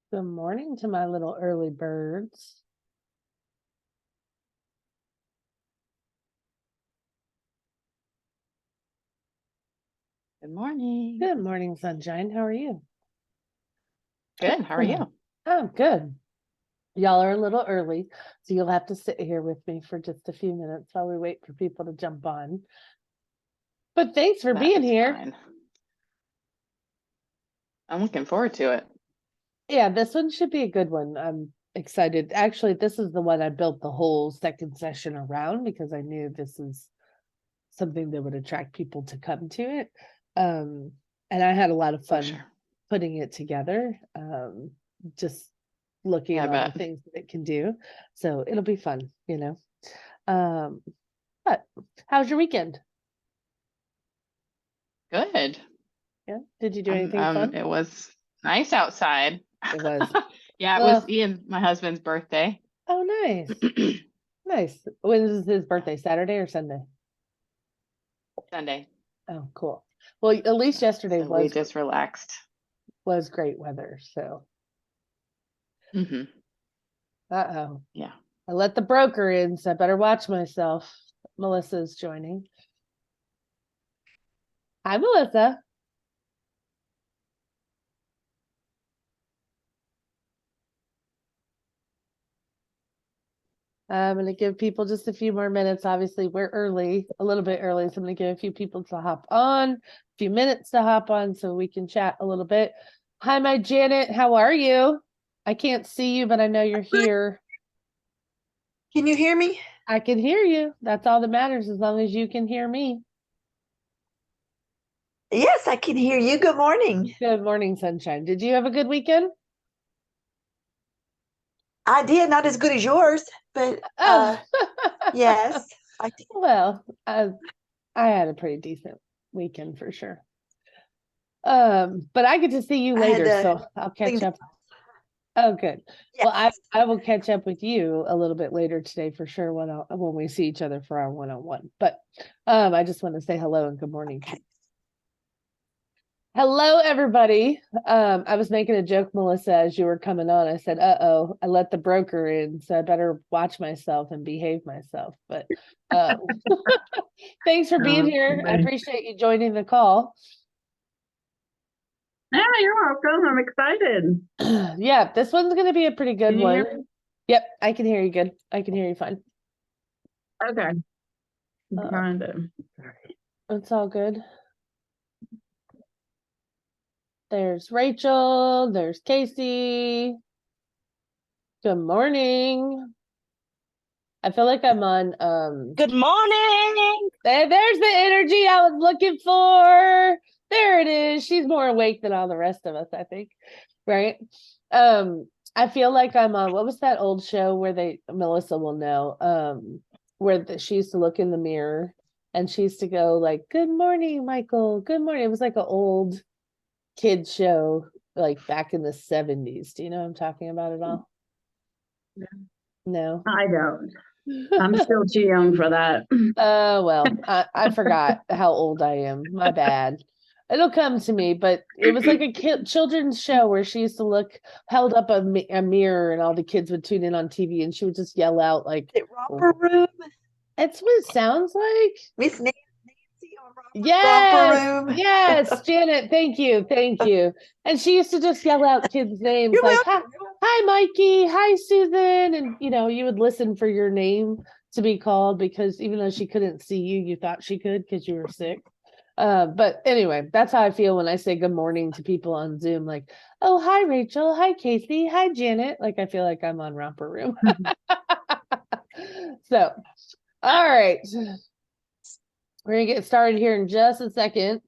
Good morning to my little early birds. Good morning. Good morning, sunshine. How are you? Good. How are you? Oh, good. Y'all are a little early, so you'll have to sit here with me for just a few minutes while we wait for people to jump on. But thanks for being here. Fine. I'm looking forward to it. Yeah, this one should be a good one. I'm excited. Actually, this is the one I built the whole second session around because I knew this is something that would attract people to come to it. And I had a lot of fun putting it together. Just looking at all the things that it can do. So it'll be fun, But how's your weekend? Good. Yeah. Did you do anything fun? It was nice outside. It was. Yeah, it was Ian, my husband's birthday. Oh, nice. Nice. When is his birthday? Saturday or Sunday? Sunday. Oh, cool. Well, at least yesterday we just relaxed. Was great weather. So. Uh-oh. Yeah. I let the broker in, so I better watch myself. Melissa's joining. Hi, Melissa. I'm going to give people just a few more minutes. Obviously, we're early, a little bit early. So I'm going to give a few people to hop on, a few minutes to hop on so we can chat a little bit. Hi, my Janet. How are you? I can't see you, but I know you're here. Can you hear me? I can hear you. That's all that matters as long as you can hear me. Yes, I can hear you. Good morning. Good morning, sunshine. Did you have a good weekend? I did, not as good as yours, but yes, I did. Well, I had a pretty decent weekend for sure. But I get to see you later, so I'll catch up. Oh, good. Yes. Well, I will catch up with you a little bit later today for sure when we see each other for our one-on-one. But I just want to say hello and good morning. Okay. Hello, everybody. I was making a joke, Melissa, as you were coming on. I said, "Uh-oh, I let the broker in, so I better watch myself and behave myself." But thanks for being here. I appreciate you joining the call. Yeah, you're welcome. I'm excited. Yeah, this one's going to be a pretty good one. Yep, I can hear you good. I can hear you fine. Okay. Kind of. It's all good. There's Rachel. There's Casey. Good morning. I feel like I'm on Good morning. There's the energy I was looking for. There it is. She's more awake than all the rest of us, I think. Right? I feel like I'm on what was that old show where Melissa will know, where she used to look in the mirror and she used to go like, "Good morning, Michael. Good morning." It was like an old kid show, like back in the 70s. Do you know what I'm talking about at all? No. I don't. I'm still too young for that. Well, I forgot how old I am. My bad. It'll come to me, but it was like a children's show where she used to held up a mirror and all the kids would tune in on TV and she would just yell out like, Romper Room? That's what it sounds like. Miss Nancy on Yes, Romper Room. yes, Janet, thank you. And she used to just yell out kids' names. You're like, hi, Mikey, hi, Susan. And, you would listen for your name to be called because even though she couldn't see you, you thought she could because you were sick. But anyway, that's how I feel when I say good morning to people on Zoom. Like, oh, hi, Rachel. Hi, Casey. Hi, Janet. Like, I feel like I'm on Romper Room. So, all right. We're going to get started here in just a second.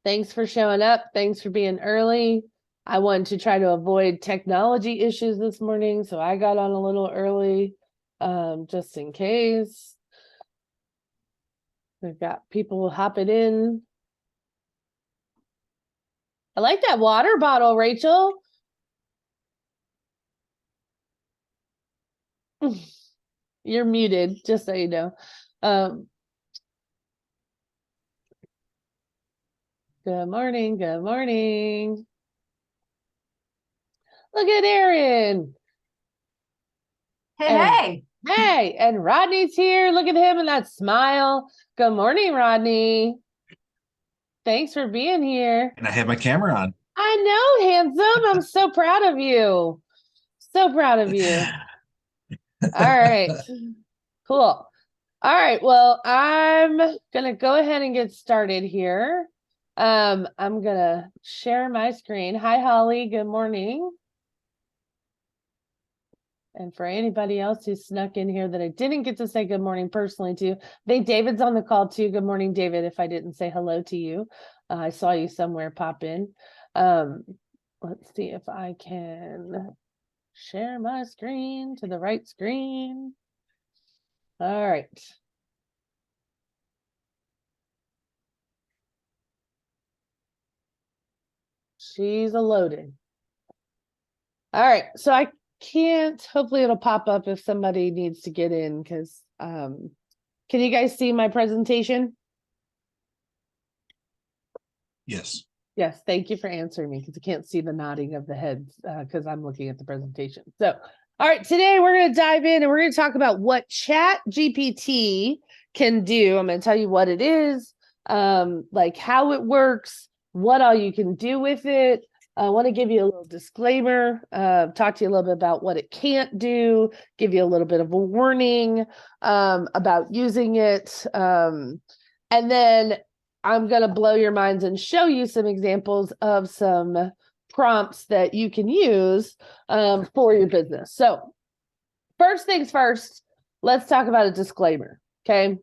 Thanks for showing up. Thanks for being early. I wanted to try to avoid technology issues this morning, so I got on a little early, just in case. We've got people hopping in. I like that water bottle, Rachel. You're muted, just so you know. Good morning. Good morning. Look at Aaron. Hey, And- hey. Hey, and Rodney's here. Look at him and that smile. Good morning, Rodney. Thanks for being here. And I have my camera on. I know, handsome. I'm so proud of you. So proud of you. All right. Cool. All right. Well, I'm going to go ahead and get started here. I'm going to share my screen. Hi, Holly. Good morning. And for anybody else who snuck in here that I didn't get to say good morning personally to, I think David's on the call too. Good morning, David. If I didn't say hello to you, I saw you somewhere pop in. Let's see if I can share my screen to the right screen. All right. She's a loaded. All right. So I can't, hopefully it'll pop up if somebody needs to get in because can you guys see my presentation? Yes. Yes, thank you for answering me because I can't see the nodding of the heads because I'm looking at the presentation. So, all right, today we're going to dive in and we're going to talk about what ChatGPT can do. I'm going to tell you what it is, like how it works, what all you can do with it. I want to give you a little disclaimer, talk to you a little bit about what it can't do, give you a little bit of a warning about using it. And then I'm going to blow your minds and show you some examples of some prompts that you can use for your business. So first things first, let's talk about a disclaimer. Okay.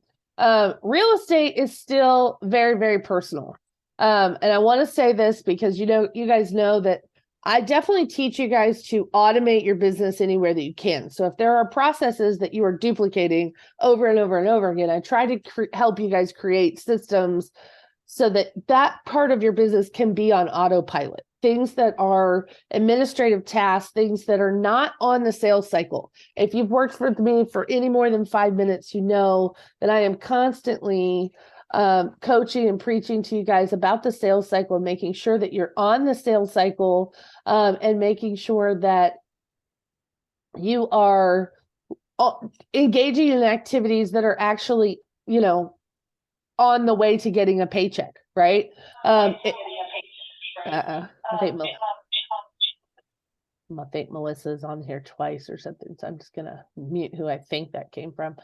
Real estate is still very, very personal. And I want to say this because, you guys know that I definitely teach you guys to automate your business anywhere that you can. So if there are processes that you are duplicating over and over and over again, I try to help you guys create systems so that that part of your business can be on autopilot. Things that are administrative tasks, things that are not on the sales cycle. If you've worked with me for any more than 5 minutes, you know that I am constantly coaching and preaching to you guys about the sales cycle and making sure that you're on the sales cycle and making sure that you are engaging in activities that are actually, on the way to getting a paycheck, right? I think Melissa's on here twice or something, so I'm just gonna mute who I think that came from.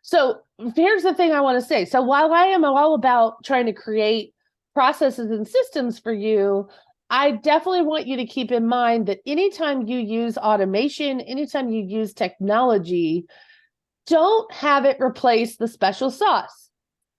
So here's the thing I want to say. So while I am all about trying to create processes and systems for you, I definitely want you to keep in mind that anytime you use automation, anytime you use technology, don't have it replace the special sauce.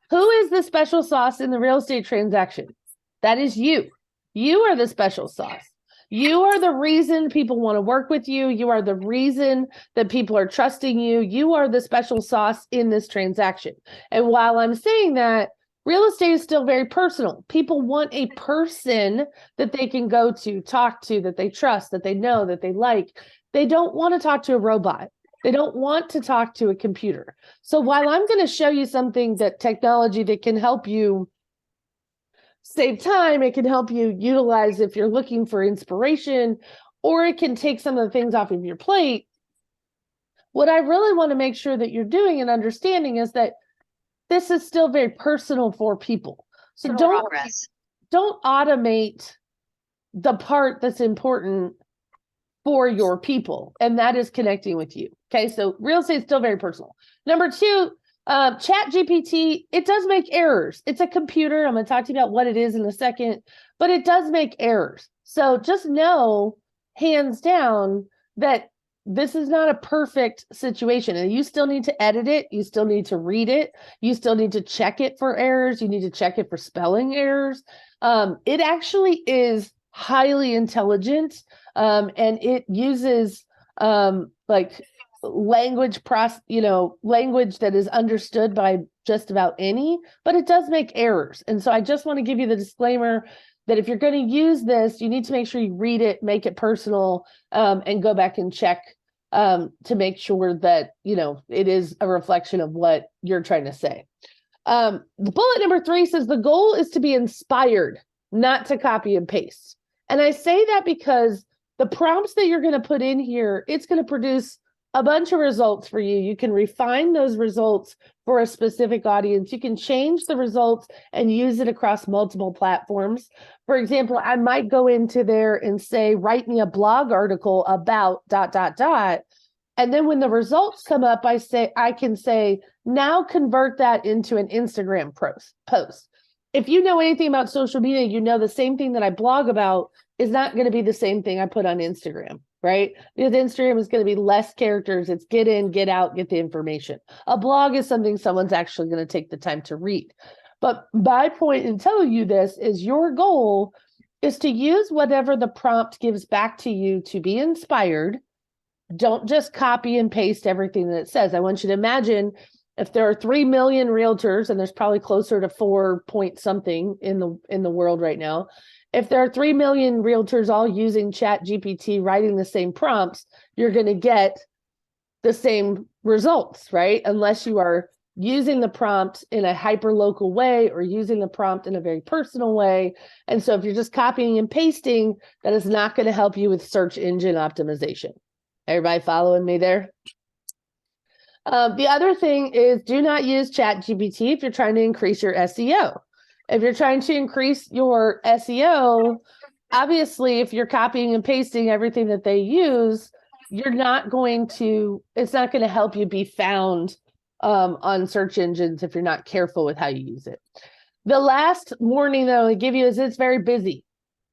Who is the special sauce in the real estate transaction? That is you. You are the special sauce. You are the reason people want to work with you. You are the reason that people are trusting you. You are the special sauce in this transaction. And while I'm saying that, real estate is still very personal. People want a person that they can go to, talk to, that they trust, that they know, that they like. They don't want to talk to a robot. They don't want to talk to a computer. So while I'm going to show you something that technology that can help you save time, it can help you utilize if you're looking for inspiration, or it can take some of the things off of your plate. What I really want to make sure that you're doing and understanding is that this is still very personal for people. So don't automate the part that's important for your people, and that is connecting with you. Okay, so real estate is still very personal. Number two, ChatGPT, it does make errors. It's a computer. I'm going to talk to you about what it is in a second, but it does make errors. So just know, hands down, that this is not a perfect situation, and you still need to edit it. You still need to read it. You still need to check it for errors. You need to check it for spelling errors. It actually is highly intelligent, and it uses like language language that is understood by just about any, but it does make errors. And so I just want to give you the disclaimer that if you're going to use this, you need to make sure you read it, make it personal, and go back and check to make sure that it is a reflection of what you're trying to say. The bullet number 3 says the goal is to be inspired, not to copy and paste. And I say that because the prompts that you're going to put in here, it's going to produce a bunch of results for you. You can refine those results for a specific audience. You can change the results and use it across multiple platforms. For example, I might go into there and say, write me a blog article about ... And then when the results come up, I can say, now convert that into an Instagram post. If you know anything about social media, you know the same thing that I blog about is not going to be the same thing I put on Instagram, right? Because Instagram is going to be less characters. It's get in, get out, get the information. A blog is something someone's actually going to take the time to read. But my point in telling you this is your goal is to use whatever the prompt gives back to you to be inspired. Don't just copy and paste everything that it says. I want you to imagine if there are 3 million realtors, and there's probably closer to 4 point something in the world right now. If there are 3 million realtors all using ChatGPT, writing the same prompts, you're going to get the same results, right? Unless you are using the prompt in a hyper local way or using the prompt in a very personal way. And so if you're just copying and pasting, that is not going to help you with search engine optimization. Everybody following me there? The other thing is do not use ChatGPT if you're trying to increase your SEO. If you're trying to increase your SEO, obviously, if you're copying and pasting everything that they use, it's not going to help you be found on search engines if you're not careful with how you use it. The last warning that I'll give you is it's very busy.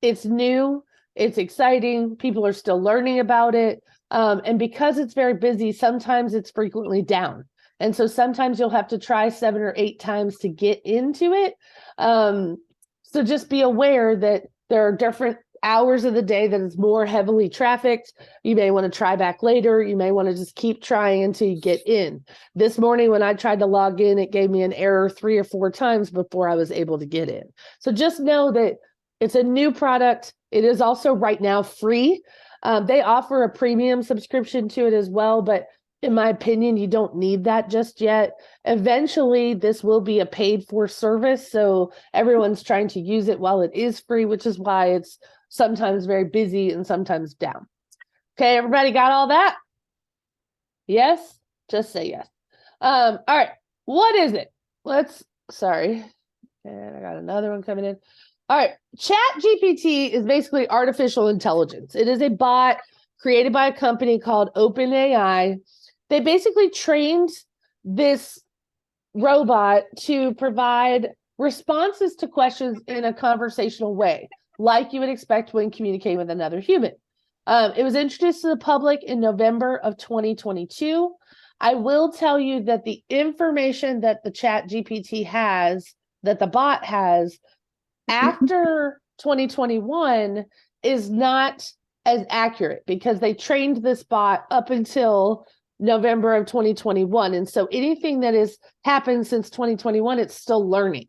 It's new. It's exciting. People are still learning about it. And because it's very busy, sometimes it's frequently down. And so sometimes you'll have to try 7 or 8 times to get into it. So just be aware that there are different hours of the day that is more heavily trafficked. You may want to try back later. You may want to just keep trying until you get in. This morning when I tried to log in, it gave me an error 3 or 4 times before I was able to get in. So just know that it's a new product. It is also right now free. They offer a premium subscription to it as well, but in my opinion, you don't need that just yet. Eventually, this will be a paid for service, so everyone's trying to use it while it is free, which is why it's sometimes very busy and sometimes down. Okay, everybody got all that? Yes? Just say yes. All right, what is it? Sorry. And I got another one coming in. All right, ChatGPT is basically artificial intelligence. It is a bot created by a company called OpenAI. They basically trained this robot to provide responses to questions in a conversational way, like you would expect when communicating with another human. It was introduced to the public in November of 2022. I will tell you that the information that the ChatGPT has, that the bot has, after 2021 is not as accurate because they trained this bot up until November of 2021. And so anything that has happened since 2021, it's still learning.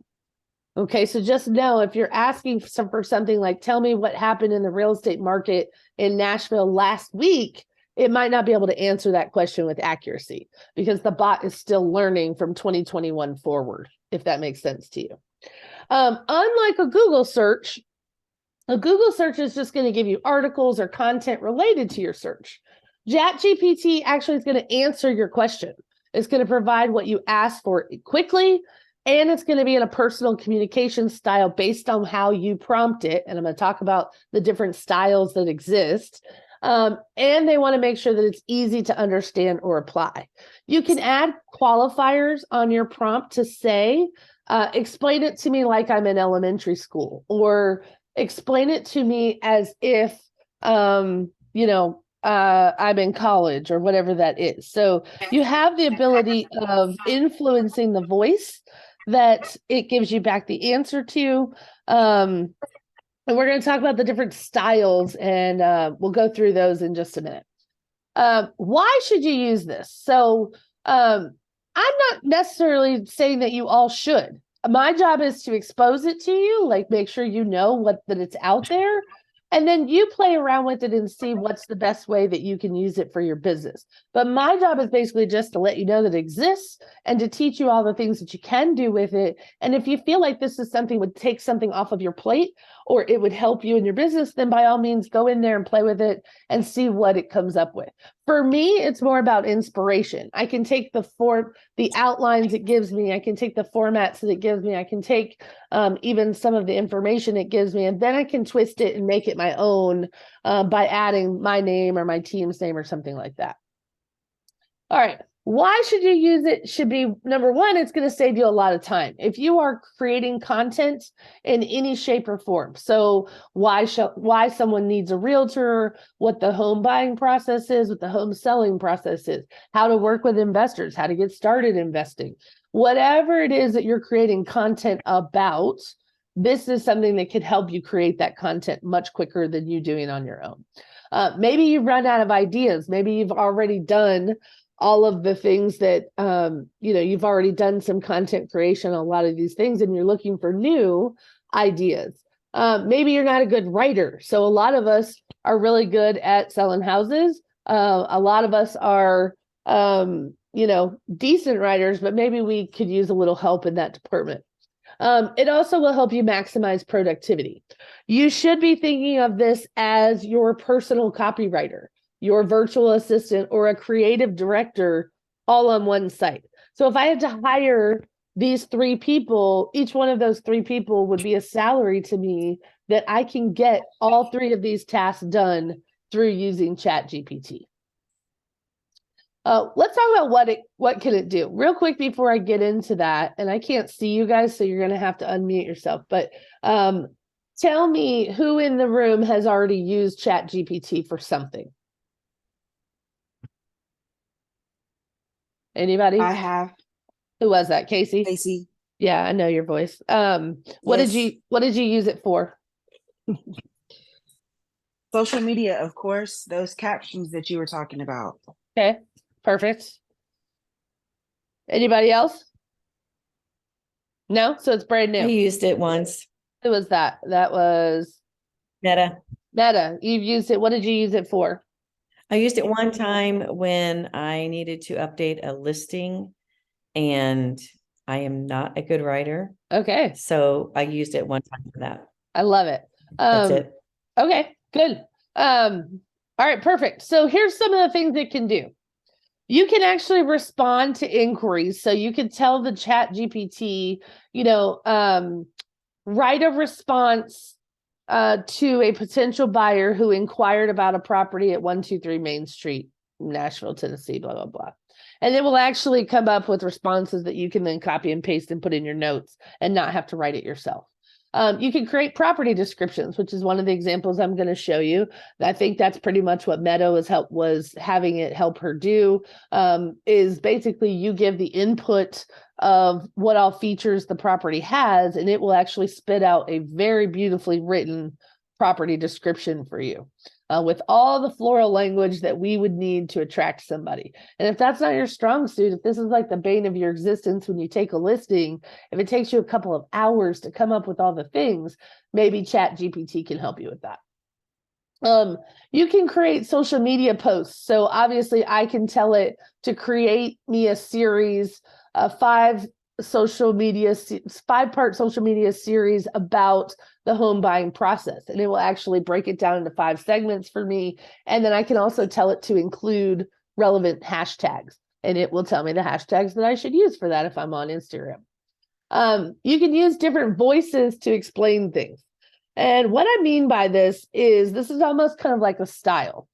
Okay, so just know if you're asking for something like, tell me what happened in the real estate market in Nashville last week, it might not be able to answer that question with accuracy because the bot is still learning from 2021 forward, if that makes sense to you. Unlike a Google search is just going to give you articles or content related to your search. ChatGPT actually is going to answer your question. It's going to provide what you ask for quickly, and it's going to be in a personal communication style based on how you prompt it. And I'm going to talk about the different styles that exist. And they want to make sure that it's easy to understand or apply. You can add qualifiers on your prompt to say, explain it to me like I'm in elementary school, or explain it to me as if, I'm in college, or whatever that is. So you have the ability of influencing the voice that it gives you back the answer to. And we're going to talk about the different styles, and we'll go through those in just a minute. Why should you use this? So I'm not necessarily saying that you all should. My job is to expose it to you, like make sure you know that it's out there. And then you play around with it and see what's the best way that you can use it for your business. But my job is basically just to let you know that it exists and to teach you all the things that you can do with it. And if you feel like this is something would take something off of your plate or it would help you in your business, then by all means, go in there and play with it and see what it comes up with. For me, it's more about inspiration. I can take the outlines it gives me. I can take the formats that it gives me. I can take even some of the information it gives me, and then I can twist it and make it my own by adding my name or my team's name or something like that. All right. Why should you use it? Should be number one, it's going to save you a lot of time. If you are creating content in any shape or form. So why someone needs a realtor, what the home buying process is, what the home selling process is, how to work with investors, how to get started investing, whatever it is that you're creating content about, this is something that could help you create that content much quicker than you doing on your own. Maybe you've run out of ideas. Maybe you've already done all of the things that, you've already done some content creation on a lot of these things and you're looking for new ideas. Maybe you're not a good writer. So a lot of us are really good at selling houses. A lot of us are, decent writers, but maybe we could use a little help in that department. It also will help you maximize productivity. You should be thinking of this as your personal copywriter, your virtual assistant, or a creative director all on one site. So if I had to hire these 3 people, each one of those 3 people would be a salary to me that I can get all 3 of these tasks done through using ChatGPT. Let's talk about what can it do real quick before I get into that. And I can't see you guys, so you're going to have to unmute yourself. But tell me who in the room has already used ChatGPT for something. Anybody? I have. Who was that? Casey? Casey. Yeah, I know your voice. What did you use it for? Social media, of course, those captions that you were talking about. Okay, perfect. Anybody else? No? So it's brand I new. used it once. Who was that? That was Meta. Meta. You've used it. What did you use it for? I used it one time when I needed to update a listing, and I am not a good writer. Okay. So I used it one time for that. I love it. That's it. Okay, good. All right, perfect. So here's some of the things it can do. You can actually respond to inquiries. So you can tell the ChatGPT, write a response to a potential buyer who inquired about a property at 123 Main Street, Nashville, Tennessee, blah, blah, blah. And it will actually come up with responses that you can then copy and paste and put in your notes and not have to write it yourself. You can create property descriptions, which is one of the examples I'm going to show you. I think that's pretty much what Meadow was having it help her do, is basically you give the input of what all features the property has, and it will actually spit out a very beautifully written property description for you. With all the floral language that we would need to attract somebody. And if that's not your strong suit, if this is like the bane of your existence when you take a listing, if it takes you a couple of hours to come up with all the things, maybe ChatGPT can help you with that. You can create social media posts. So obviously I can tell it to create me a series, 5-part social media series about the home buying process, and it will actually break it down into 5 segments for me. And then I can also tell it to include relevant hashtags, and it will tell me the hashtags that I should use for that if I'm on Instagram. You can use different voices to explain things. And what I mean by this is almost kind of like a style.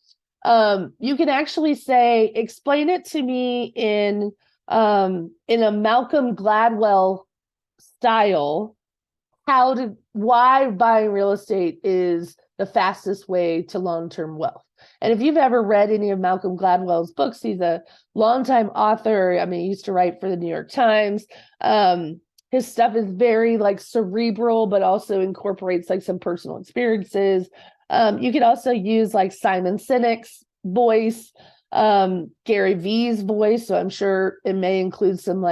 You can actually say, explain it to me in a Malcolm Gladwell style, why buying real estate is the fastest way to long-term wealth. And if you've ever read any of Malcolm Gladwell's books, he's a longtime author. I mean, he used to write for the New York Times. His stuff is very cerebral, but also incorporates some personal experiences. You could also use Simon Sinek's voice, Gary Vee's voice. So I'm sure it may include some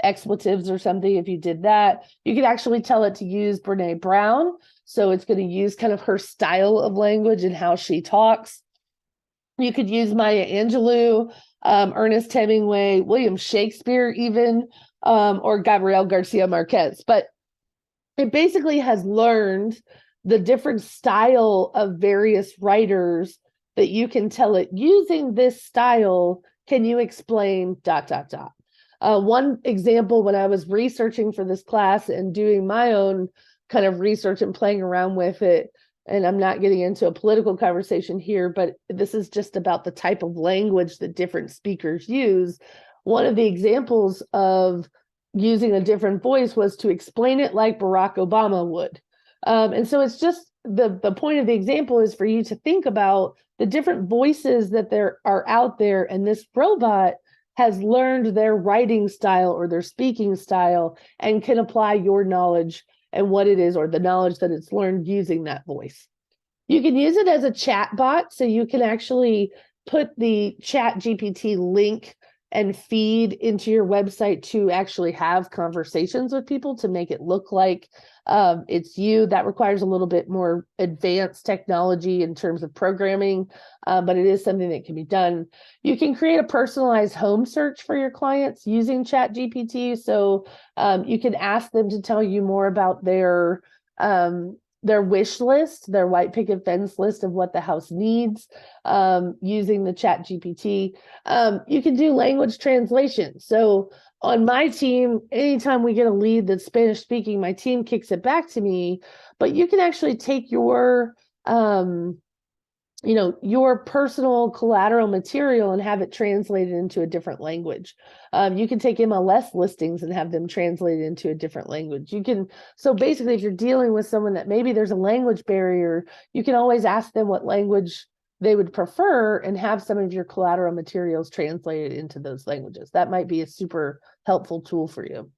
expletives or something if you did that. You could actually tell it to use Brene Brown. So it's going to use kind of her style of language and how she talks. You could use Maya Angelou, Ernest Hemingway, William Shakespeare, even, or Gabriel Garcia Marquez. But it basically has learned the different style of various writers that you can tell it, using this style, can you explain ... One example, when I was researching for this class and doing my own kind of research and playing around with it, and I'm not getting into a political conversation here, but this is just about the type of language that different speakers use. One of the examples of using a different voice was to explain it like Barack Obama would. And so it's just the point of the example is for you to think about the different voices that there are out there, and this robot has learned their writing style or their speaking style and can apply your knowledge and what it is, or the knowledge that it's learned using that voice. You can use it as a chat bot, so you can actually put the ChatGPT link and feed into your website to actually have conversations with people to make it look like it's you. That requires a little bit more advanced technology in terms of programming, but it is something that can be done. You can create a personalized home search for your clients using ChatGPT. So you can ask them to tell you more about their wish list, their white picket fence list of what the house needs, using the ChatGPT. You can do language translation. So on my team, anytime we get a lead that's Spanish speaking, my team kicks it back to me, but you can actually take your your personal collateral material and have it translated into a different language. You can take MLS listings and have them translated into a different language. So basically, if you're dealing with someone that maybe there's a language barrier, you can always ask them what language they would prefer and have some of your collateral materials translated into those languages. That might be a super helpful tool for you.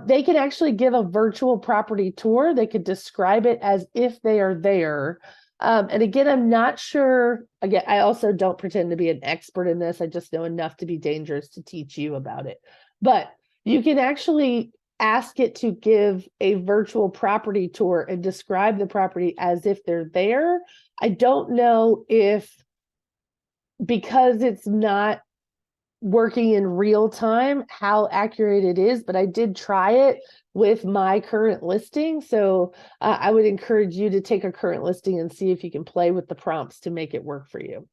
They can actually give a virtual property tour. They could describe it as if they are there. And again, I'm not sure. Again, I also don't pretend to be an expert in this. I just know enough to be dangerous to teach you about it. But you can actually ask it to give a virtual property tour and describe the property as if they're there. I don't know if, because it's not working in real time, how accurate it is, but I did try it with my current listing. So I would encourage you to take a current listing and see if you can play with the prompts to make it work for you.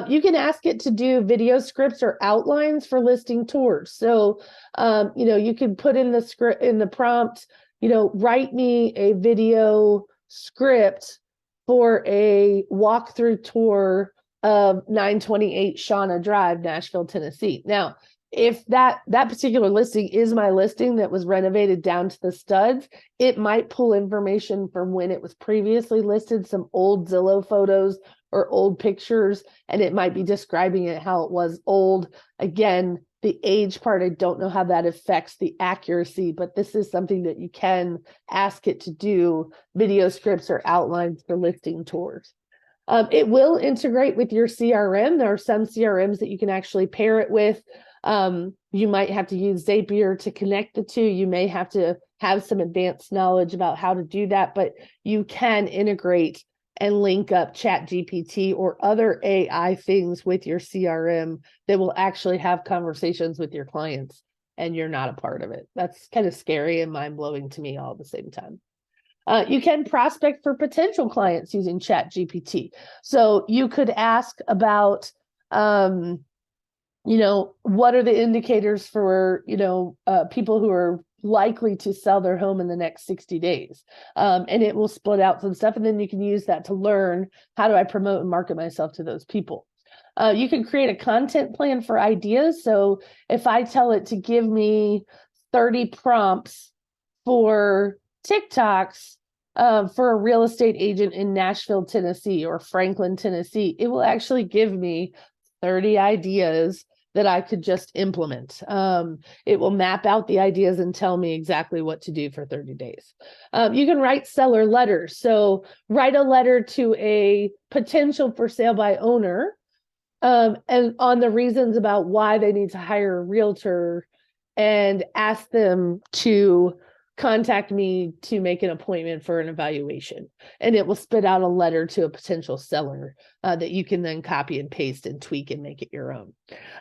You can ask it to do video scripts or outlines for listing tours. So, you can put in the script, in the prompt, write me a video script for a walkthrough tour of 928 Shauna Drive, Nashville, Tennessee. Now, if that particular listing is my listing that was renovated down to the studs, it might pull information from when it was previously listed, some old Zillow photos or old pictures, and it might be describing it how it was old. Again, the age part, I don't know how that affects the accuracy, but this is something that you can ask it to do, video scripts or outlines for listing tours. It will integrate with your CRM. There are some CRMs that you can actually pair it with. You might have to use Zapier to connect the two. You may have to have some advanced knowledge about how to do that, but you can integrate and link up ChatGPT or other AI things with your CRM that will actually have conversations with your clients, and you're not a part of it. That's kind of scary and mind-blowing to me all at the same time. You can prospect for potential clients using ChatGPT. So you could ask about, what are the indicators for, people who are likely to sell their home in the next 60 days. And it will split out some stuff. And then you can use that to learn, how do I promote and market myself to those people? You can create a content plan for ideas. So if I tell it to give me 30 prompts for TikToks for a real estate agent in Nashville, Tennessee, or Franklin, Tennessee, it will actually give me 30 ideas that I could just implement. It will map out the ideas and tell me exactly what to do for 30 days. You can write seller letters. So write a letter to a potential for sale by owner, and on the reasons about why they need to hire a realtor, and ask them to contact me to make an appointment for an evaluation. And it will spit out a letter to a potential seller that you can then copy and paste and tweak and make it your own.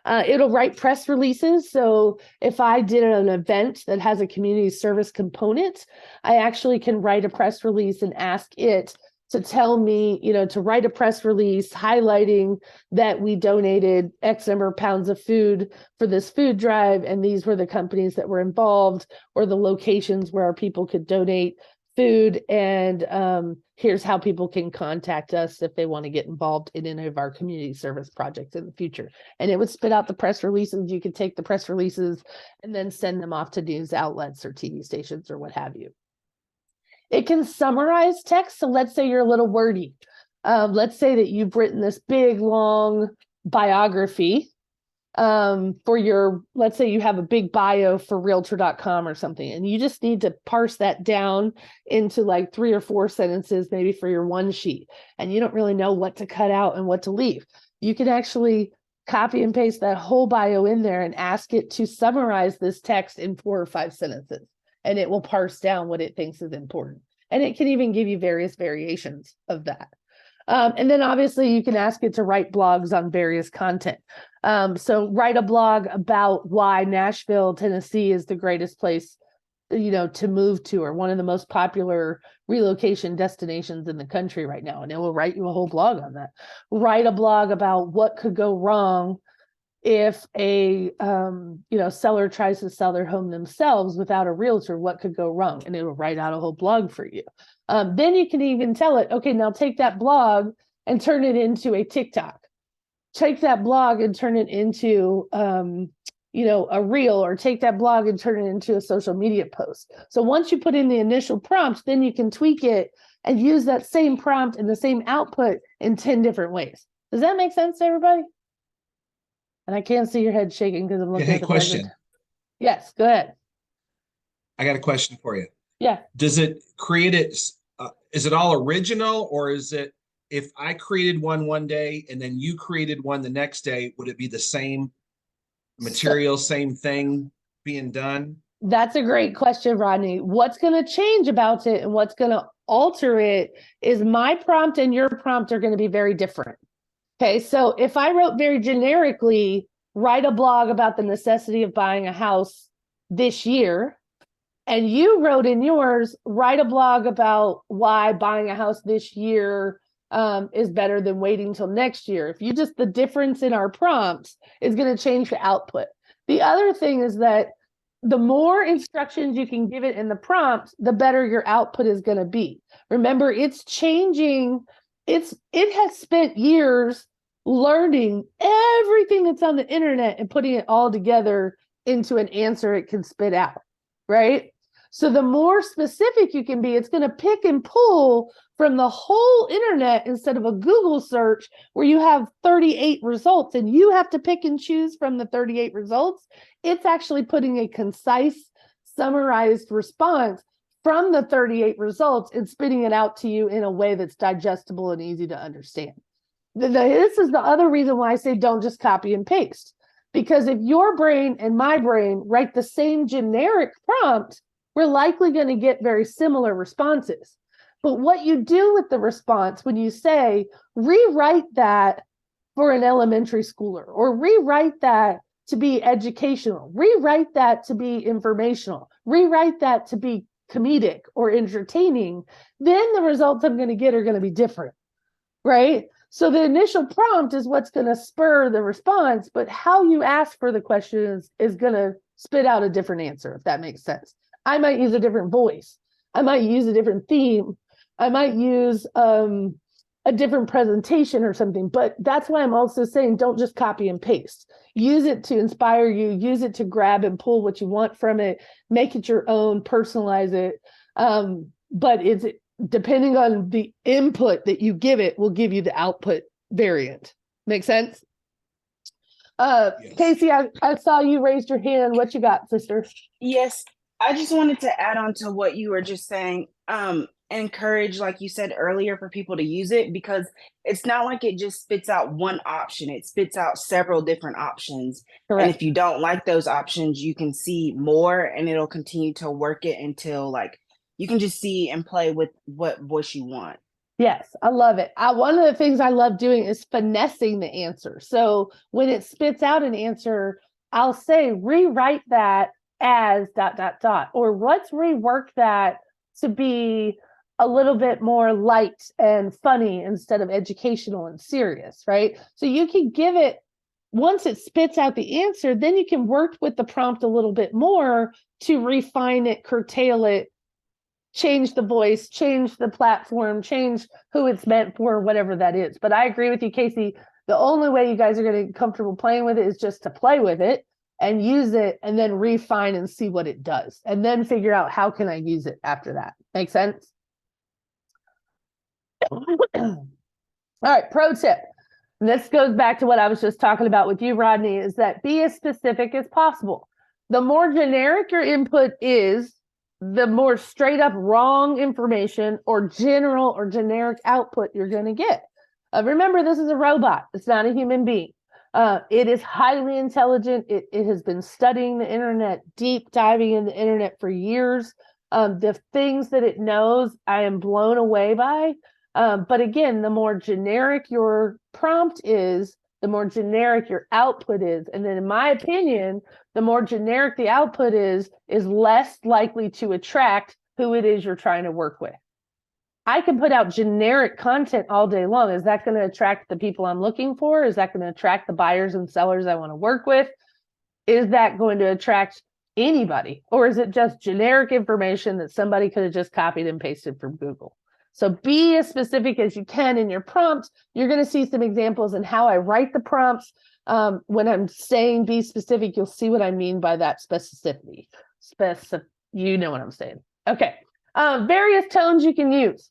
It'll write press releases. So if I did an event that has a community service component, I actually can write a press release and ask it to tell me, to write a press release highlighting that we donated X number of pounds of food for this food drive, and these were the companies that were involved, or the locations where our people could donate food, and here's how people can contact us if they want to get involved in any of our community service projects in the future. And it would spit out the press releases. You could take the press releases and then send them off to news outlets or TV stations or what have you. It can summarize text. So let's say you're a little wordy. Let's say that you've written this big, long biography for your, let's say you have a big bio for realtor.com or something, and you just need to parse that down into like 3 or 4 sentences, maybe for your one sheet, and you don't really know what to cut out and what to leave. You can actually copy and paste that whole bio in there and ask it to summarize this text in 4 or 5 sentences. And it will parse down what it thinks is important. And it can even give you various variations of that. And then obviously you can ask it to write blogs on various content. So write a blog about why Nashville, Tennessee is the greatest place, to move to, or one of the most popular relocation destinations in the country right now. And it will write you a whole blog on that. Write a blog about what could go wrong if a seller tries to sell their home themselves without a realtor, what could go wrong? And it will write out a whole blog for you. Then you can even tell it, okay, now take that blog and turn it into a TikTok. Take that blog and turn it into a reel, or take that blog and turn it into a social media post. So once you put in the initial prompt, then you can tweak it and use that same prompt and the same output in 10 different ways. Does that make sense to everybody? And I can't see your head shaking because I'm looking Hey, at the question. present. Yes, go ahead. I got a question for you. Yeah. Does it create it? Is it all original, or is it, if I created one day and then you created one the next day, would it be the same material, same thing being done? That's a great question, Rodney. What's going to change about it and what's going to alter it is my prompt and your prompt are going to be very different. Okay, so if I wrote very generically, write a blog about the necessity of buying a house this year, and you wrote in yours, write a blog about why buying a house this year is better than waiting till next year. If you just, the difference in our prompts is going to change the output. The other thing is that the more instructions you can give it in the prompt, the better your output is going to be. Remember, it's changing. It has spent years learning everything that's on the internet and putting it all together into an answer it can spit out, right? So the more specific you can be, it's going to pick and pull from the whole internet instead of a Google search where you have 38 results and you have to pick and choose from the 38 results. It's actually putting a concise, summarized response from the 38 results and spitting it out to you in a way that's digestible and easy to understand. This is the other reason why I say don't just copy and paste. Because if your brain and my brain write the same generic prompt, we're likely going to get very similar responses. But what you do with the response when you say, rewrite that for an elementary schooler, or rewrite that to be educational, rewrite that to be informational, rewrite that to be comedic or entertaining, then the results I'm going to get are going to be different, right? So the initial prompt is what's going to spur the response, but how you ask for the question is going to spit out a different answer, if that makes sense. I might use a different voice. I might use a different theme. I might use a different presentation or something, but that's why I'm also saying don't just copy and paste. Use it to inspire you, use it to grab and pull what you want from it, make it your own, personalize it. But it's depending on the input that you give it will give you the output variant. Make sense? Yes. Casey, I saw you raised your hand. What you got, sister? Yes, I just wanted to add on to what you were just saying. And encourage, like you said earlier, for people to use it, because it's not like it just spits out one option. It spits out several different options. Correct. And if you don't like those options, you can see more, and it'll continue to work it until like you can just see and play with what voice you want. Yes, I love it. One of the things I love doing is finessing the answer. So when it spits out an answer, I'll say, rewrite that as ... or let's rework that to be a little bit more light and funny instead of educational and serious, right? So you can give it, once it spits out the answer, then you can work with the prompt a little bit more to refine it, curtail it, change the voice, change the platform, change who it's meant for, whatever that is. But I agree with you, Casey. The only way you guys are going to get comfortable playing with it is just to play with it and use it and then refine and see what it does. And then figure out how can I use it after that. Make sense? All right, pro tip. And this goes back to what I was just talking about with you, Rodney, is that be as specific as possible. The more generic your input is, the more straight up wrong information or general or generic output you're going to get. Remember, this is a robot. It's not a human being. It is highly intelligent. It has been studying the internet, deep diving in the internet for years. The things that it knows, I am blown away by. But again, the more generic your prompt is, the more generic your output is. And then in my opinion, the more generic the output is less likely to attract who it is you're trying to work with. I can put out generic content all day long. Is that going to attract the people I'm looking for? Is that going to attract the buyers and sellers I want to work with? Is that going to attract anybody? Or is it just generic information that somebody could have just copied and pasted from Google? So be as specific as you can in your prompts. You're going to see some examples in how I write the prompts. When I'm saying be specific, you'll see what I mean by that specificity. You know what I'm saying. Okay. Various tones you can use.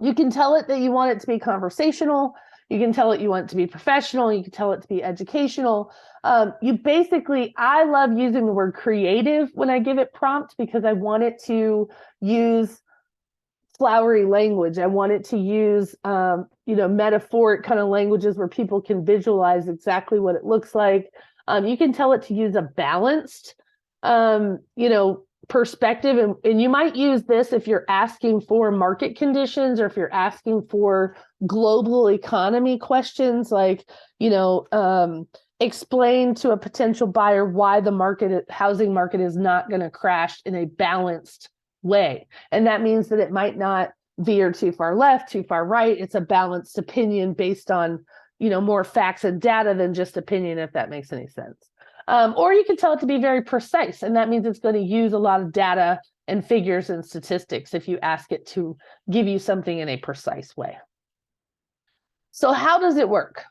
You can tell it that you want it to be conversational. You can tell it you want it to be professional. You can tell it to be educational. I love using the word creative when I give it prompt because I want it to use flowery language. I want it to use, metaphoric kind of languages where people can visualize exactly what it looks like. You can tell it to use a balanced, perspective. And you might use this if you're asking for market conditions or if you're asking for global economy questions, like, explain to a potential buyer why the housing market is not going to crash in a balanced way. And that means that it might not veer too far left, too far right. It's a balanced opinion based on, more facts and data than just opinion, if that makes any sense. Or you can tell it to be very precise, and that means it's going to use a lot of data and figures and statistics if you ask it to give you something in a precise way. So how does it work?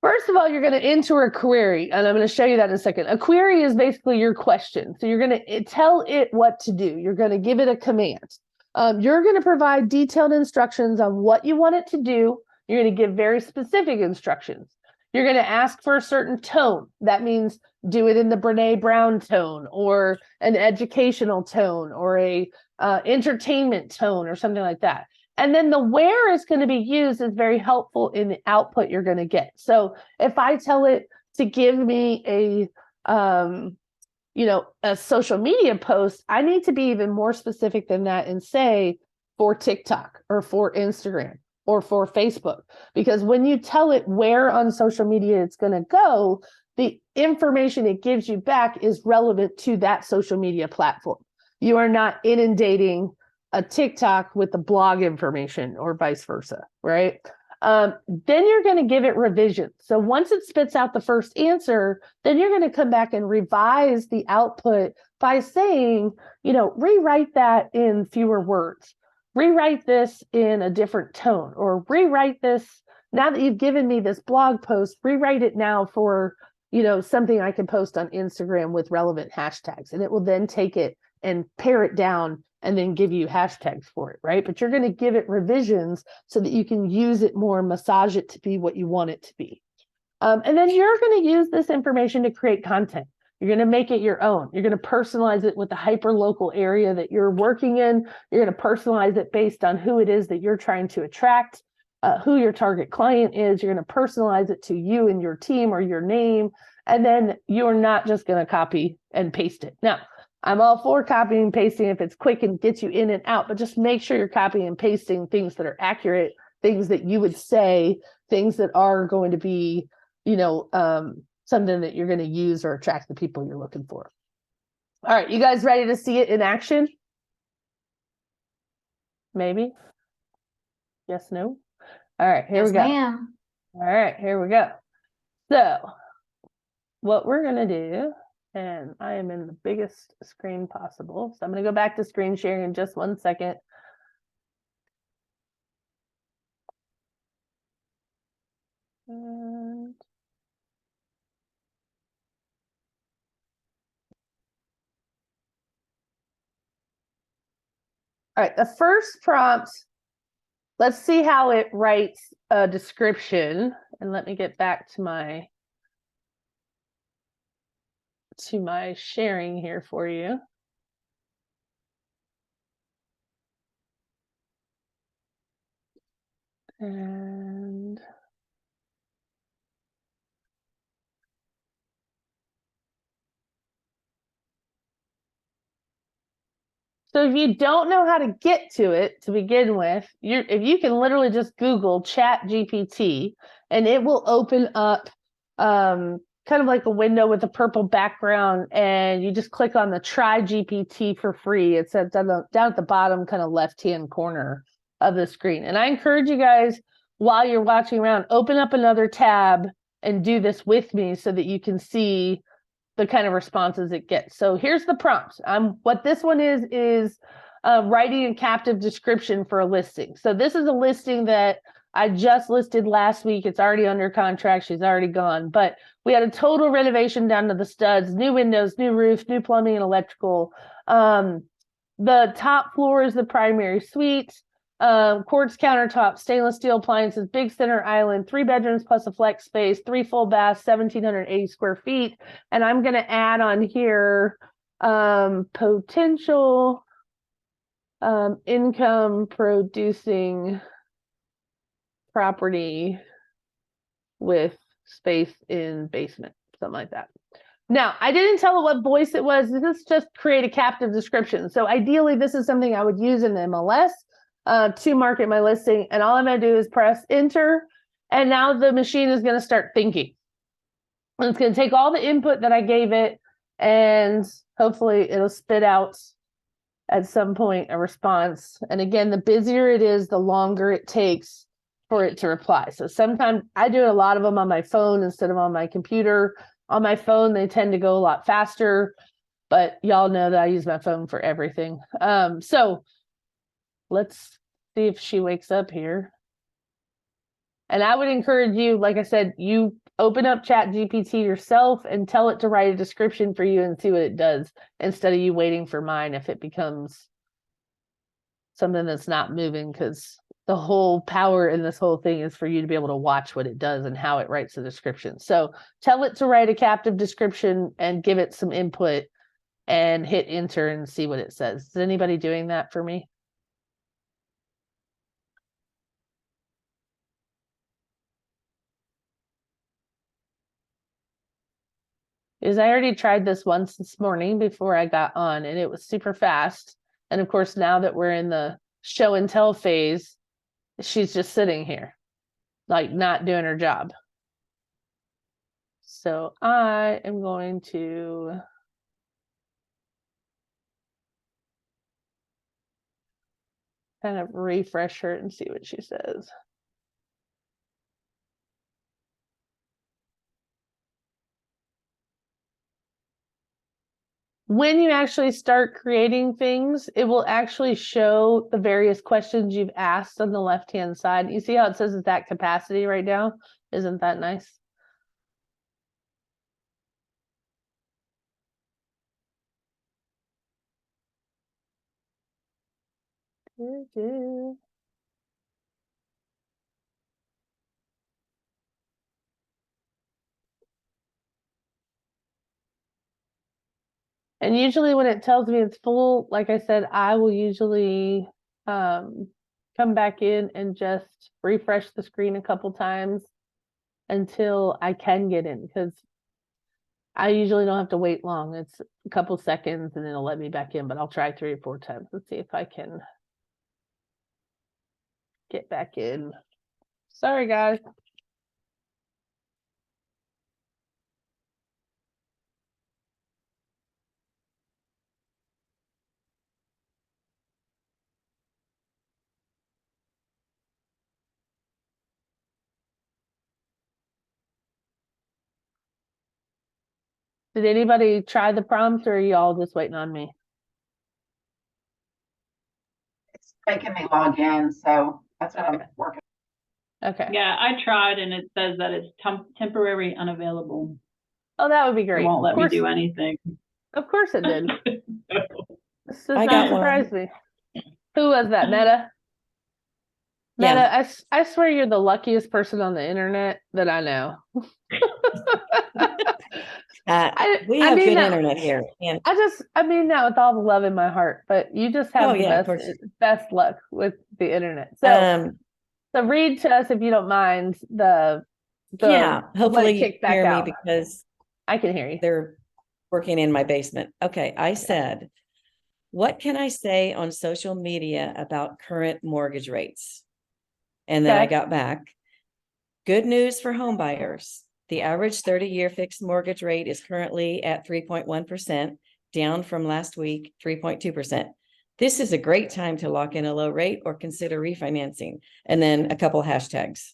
First of all, you're going to enter a query, and I'm going to show you that in a second. A query is basically your question. So you're going to tell it what to do. You're going to give it a command. You're going to provide detailed instructions on what you want it to do. You're going to give very specific instructions. You're going to ask for a certain tone. That means do it in the Brene Brown tone or an educational tone or a entertainment tone or something like that. And then the where is going to be used is very helpful in the output you're going to get. So if I tell it to give me a social media post, I need to be even more specific than that and say for TikTok or for Instagram or for Facebook. Because when you tell it where on social media it's going to go, the information it gives you back is relevant to that social media platform. You are not inundating a TikTok with the blog information or vice versa, right? Then you're going to give it revision. So once it spits out the first answer, then you're going to come back and revise the output by saying, rewrite that in fewer words. Rewrite this in a different tone, or rewrite this, now that you've given me this blog post, rewrite it now for, something I can post on Instagram with relevant hashtags. And it will then take it and pare it down and then give you hashtags for it, right? But you're going to give it revisions so that you can use it more, massage it to be what you want it to be. And then you're going to use this information to create content. You're going to make it your own. You're going to personalize it with the hyper local area that you're working in. You're going to personalize it based on who it is that you're trying to attract, who your target client is. You're going to personalize it to you and your team or your name. And then you're not just going to copy and paste it. Now, I'm all for copying and pasting if it's quick and gets you in and out, but just make sure you're copying and pasting things that are accurate, things that you would say, things that are going to be, something that you're going to use or attract the people you're looking for. All right, you guys ready to see it in action? Maybe? Yes, no? All right, here we go. Ma'am. All right, here we go. So what we're going to do, and I am in the biggest screen possible. So I'm going to go back to screen sharing in just 1 second. And all right, the first prompt, let's see how it writes a description. And let me get back to my sharing here for you. And so if you don't know how to get to it to begin with, if you can literally just Google ChatGPT and it will open up kind of like a window with a purple background, and you just click on the try GPT for free. It says down at the bottom kind of left-hand corner of the screen. And I encourage you guys, while you're watching around, open up another tab and do this with me so that you can see the kind of responses it gets. So here's the prompt. What this one is writing a captive description for a listing. So this is a listing that I just listed last week. It's already under contract. She's already gone. But we had a total renovation down to the studs, new windows, new roof, new plumbing and electrical. The top floor is the primary suite. Quartz countertop, stainless steel appliances, big center island, 3 bedrooms plus a flex space, 3 full baths, 1,780 square feet. And I'm going to add on here potential income producing property with space in basement, something like that. Now, I didn't tell it what voice it was. This is just create a captive description. So ideally, this is something I would use in the MLS to market my listing. And all I'm going to do is press enter. And now the machine is going to start thinking. And it's going to take all the input that I gave it, and hopefully it'll spit out at some point a response. And again, the busier it is, the longer it takes for it to reply. So sometimes I do a lot of them on my phone instead of on my computer. On my phone, they tend to go a lot faster, but y'all know that I use my phone for everything. So let's see if she wakes up here. And I would encourage you, like I said, you open up ChatGPT yourself and tell it to write a description for you and see what it does, instead of you waiting for mine if it becomes something that's not moving, because the whole power in this whole thing is for you to be able to watch what it does and how it writes the description. So tell it to write a captive description and give it some input and hit enter and see what it says. Is anybody doing that for me? Is I already tried this once this morning before I got on, and it was super fast. And of course, now that we're in the show and tell phase, she's just sitting here, like not doing her job. So I am going to kind of refresh her and see what she says. When you actually start creating things, it will actually show the various questions you've asked on the left-hand side. You see how it says it's at capacity right now? Isn't that nice? And usually when it tells me it's full, like I said, I will usually come back in and just refresh the screen a couple times until I can get in, because I usually don't have to wait long. It's a couple seconds and it'll let me back in, but I'll try 3 or 4 times and see if I can get back in. Sorry, guys. Did anybody try the prompt, or are y'all just waiting on me? It's making me log in, so that's what I'm working. Okay. Yeah, I tried and it says that it's temporary unavailable. Oh, that would be It great. won't let Of me course, do anything. of course it did. This does I not got one. surprise me. Who was that? Meta? Yeah. Meta, I swear you're the luckiest person on the internet that I know. We I have mean good that- internet here. And I mean that with all the love in my heart, but you just have the of course. best luck with the internet. So read to us, if you don't mind, the yeah, hopefully you kicked can back hear me out. because I can hear you. they're working in my basement. Okay, I said, what can I say on social media about current mortgage rates? And then I Okay. got back. Good news for home buyers. The average 30-year fixed mortgage rate is currently at 3.1%, down from last week, 3.2%. This is a great time to lock in a low rate or consider refinancing. And then a couple hashtags.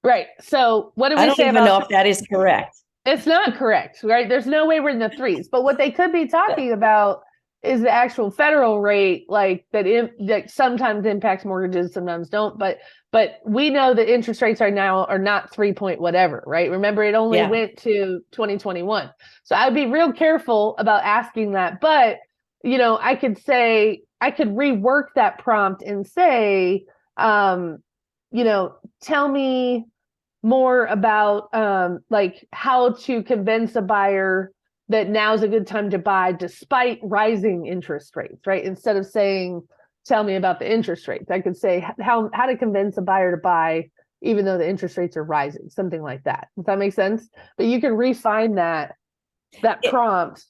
Right. So what do we I don't say even about know if that is correct. It's not correct, right? There's no way we're in the threes. But what they could be talking about is the actual federal rate, like that sometimes impacts mortgages, sometimes don't. But we know that interest rates right now are not 3 point whatever, right? Remember, it only went to 2021. So I'd be real careful about asking that. But I could rework that prompt and say, tell me more about like how to convince a buyer that now's a good time to buy despite rising interest rates, right? Instead of saying, tell me about the interest rates, I could say how to convince a buyer to buy even though the interest rates are rising, something like that. Does that make sense? But you can refine that prompt.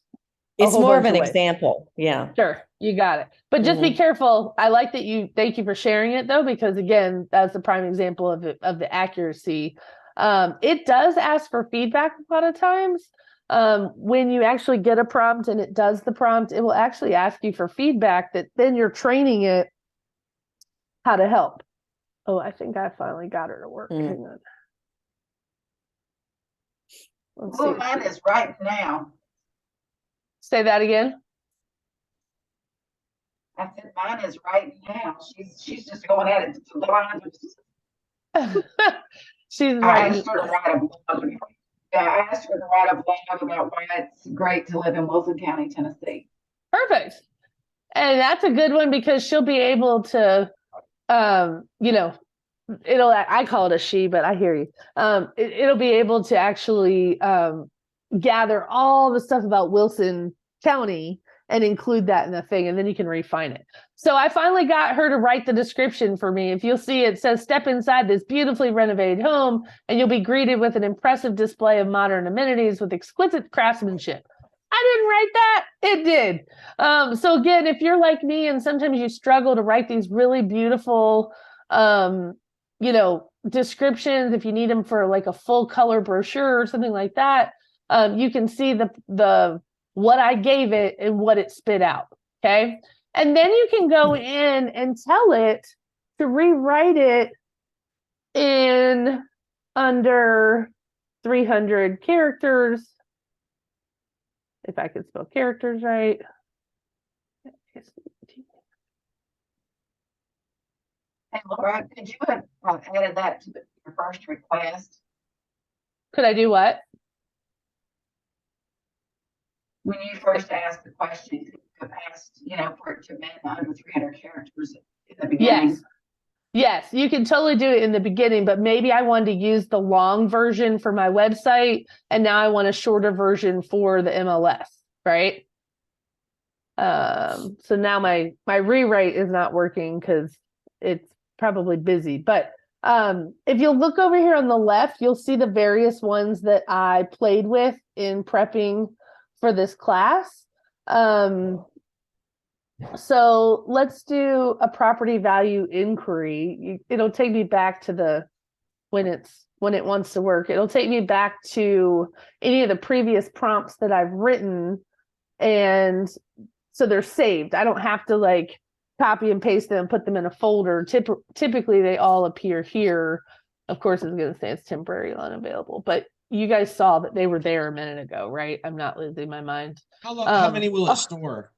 It's more of an example. Yeah. Sure. You got it. But just be careful. I like that thank you for sharing it though, because again, that's the prime example of the accuracy. It does ask for feedback a lot of times. When you actually get a prompt and it does the prompt, it will actually ask you for feedback that then you're training it how to help. Oh, I think I finally got her to work. Hang on. Let's see. Mine is right now. Say that again. I said mine is right now. She's just going at it. The lines She's I right. asked her to write a blog. Yeah, I asked her to write a blog about why it's great to live in Wilson County, Tennessee. Perfect. And that's a good one because she'll be able to, I call it a she, but I hear you. It'll be able to actually gather all the stuff about Wilson County and include that in the thing, and then you can refine it. So I finally got her to write the description for me. If you'll see, it says, step inside this beautifully renovated home, and you'll be greeted with an impressive display of modern amenities with exquisite craftsmanship. I didn't write that. It did. So again, if you're like me and sometimes you struggle to write these really beautiful, descriptions, if you need them for like a full color brochure or something like that, you can see the what I gave it and what it spit out. Okay. And then you can go in and tell it to rewrite it in under 300 characters. If I could spell characters right. Hey, Laura, could you have added that to your first request? Could I do what? When you first asked the question, you could have asked, for it to amend under 300 characters in the beginning. Yes, you can totally do it in the beginning, but maybe I wanted to use the long version for my website, and now I want a shorter version for the MLS, right? So now my rewrite is not working because it's probably busy. But if you'll look over here on the left, you'll see the various ones that I played with in prepping for this class. So let's do a property value inquiry. It'll take me back to when it wants to work. It'll take me back to any of the previous prompts that I've written, and so they're saved. I don't have to like copy and paste them and put them in a folder. Typically they all appear here. Of course, it's going to say it's temporary unavailable, but you guys saw that they were there a minute ago, right? I'm not losing my mind. How many will it store?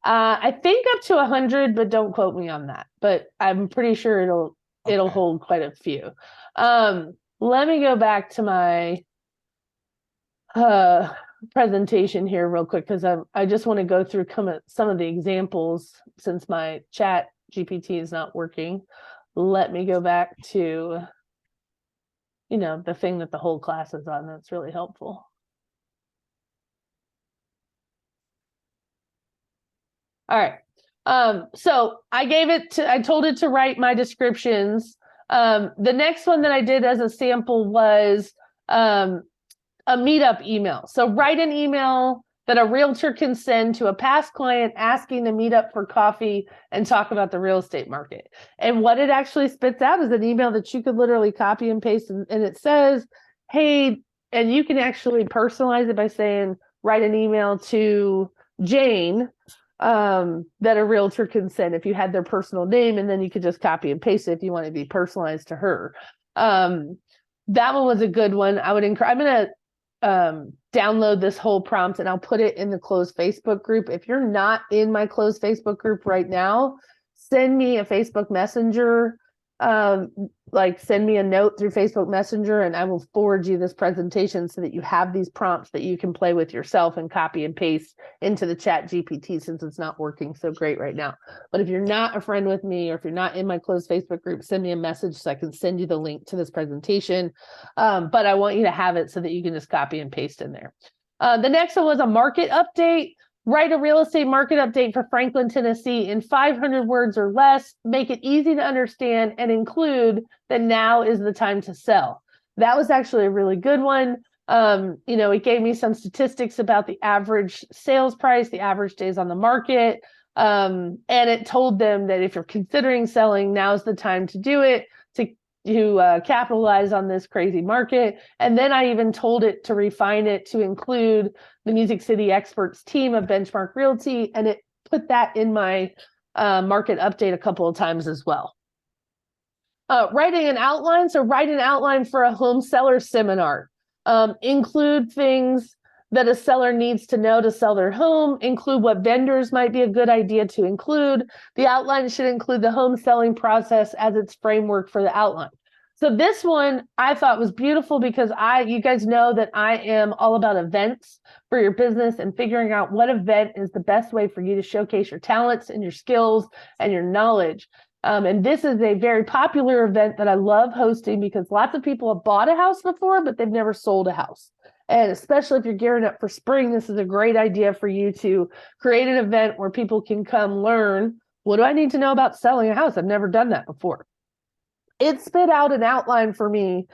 I think up to 100, but don't quote me on that. But I'm pretty sure it'll Okay. hold quite a few. Let me go back to my presentation here real quick, because I just want to go through some of the examples since my ChatGPT is not working. Let me go back to, the thing that the whole class is on. That's really helpful. All right. So I told it to write my descriptions. The next one that I did as a sample was a meetup email. So write an email that a realtor can send to a past client asking to meet up for coffee and talk about the real estate market. And what it actually spits out is an email that you could literally copy and paste, and it says, hey, and you can actually personalize it by saying, write an email to Jane that a realtor can send if you had their personal name, and then you could just copy and paste it if you want to be personalized to her. That one was a good one. I'm going to download this whole prompt and I'll put it in the closed Facebook group. If you're not in my closed Facebook group right now, send me a Facebook Messenger, send me a note through Facebook Messenger, and I will forward you this presentation so that you have these prompts that you can play with yourself and copy and paste into the ChatGPT, since it's not working so great right now. But if you're not a friend with me, or if you're not in my closed Facebook group, send me a message so I can send you the link to this presentation. But I want you to have it so that you can just copy and paste in there. The next one was a market update. Write a real estate market update for Franklin, Tennessee in 500 words or less. Make it easy to understand and include that now is the time to sell. That was actually a really good one. It gave me some statistics about the average sales price, the average days on the market. And it told them that if you're considering selling, now's the time to do it, to capitalize on this crazy market. And then I even told it to refine it to include the Music City Experts team of Benchmark Realty, and it put that in my market update a couple of times as well. Writing an outline. So write an outline for a home seller seminar. Include things that a seller needs to know to sell their home. Include what vendors might be a good idea to include. The outline should include the home selling process as its framework for the outline. So this one I thought was beautiful because you guys know that I am all about events for your business and figuring out what event is the best way for you to showcase your talents and your skills and your knowledge. And this is a very popular event that I love hosting because lots of people have bought a house before, but they've never sold a house. And especially if you're gearing up for spring, this is a great idea for you to create an event where people can come learn, what do I need to know about selling a house? I've never done that before. It spit out an outline for me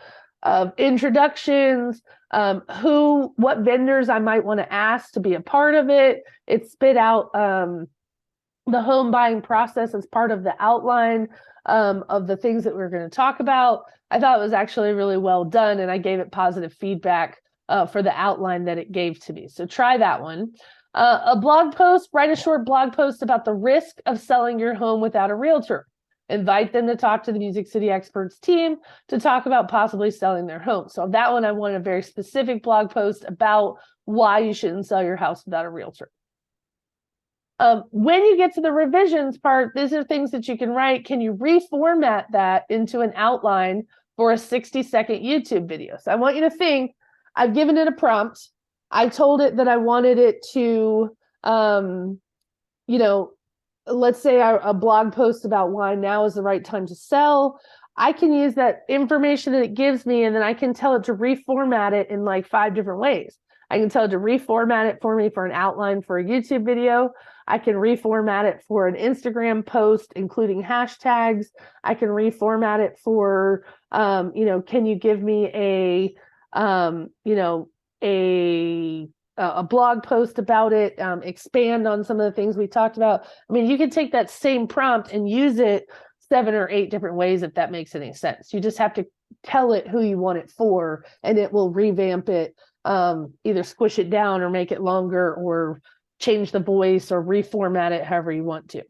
of introductions, what vendors I might want to ask to be a part of it. It spit out the home buying process as part of the outline of the things that we're going to talk about. I thought it was actually really well done, and I gave it positive feedback for the outline that it gave to me. So try that one. A blog post, write a short blog post about the risk of selling your home without a realtor. Invite them to talk to the Music City Experts team to talk about possibly selling their home. So that one, I want a very specific blog post about why you shouldn't sell your house without a realtor. When you get to the revisions part, these are things that you can write. Can you reformat that into an outline for a 60-second YouTube video? So I want you to think, I've given it a prompt. I told it that I wanted it to, let's say a blog post about why now is the right time to sell. I can use that information that it gives me, and then I can tell it to reformat it in like 5 different ways. I can tell it to reformat it for me for an outline for a YouTube video. I can reformat it for an Instagram post, including hashtags. I can reformat it for, can you give me a blog post about it, expand on some of the things we talked about. I mean, you can take that same prompt and use it 7 or 8 different ways, if that makes any sense. You just have to tell it who you want it for, and it will revamp it, either squish it down or make it longer or change the voice or reformat it however you want to.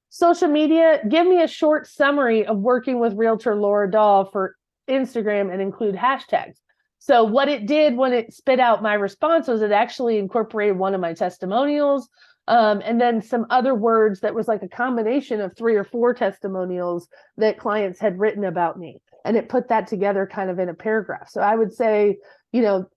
Social media, give me a short summary of working with Realtor Laura Dahl for Instagram and include hashtags. So what it did when it spit out my response was it actually incorporated one of my testimonials, and then some other words that was like a combination of 3 or 4 testimonials that clients had written about me. And it put that together kind of in a paragraph. So I would say,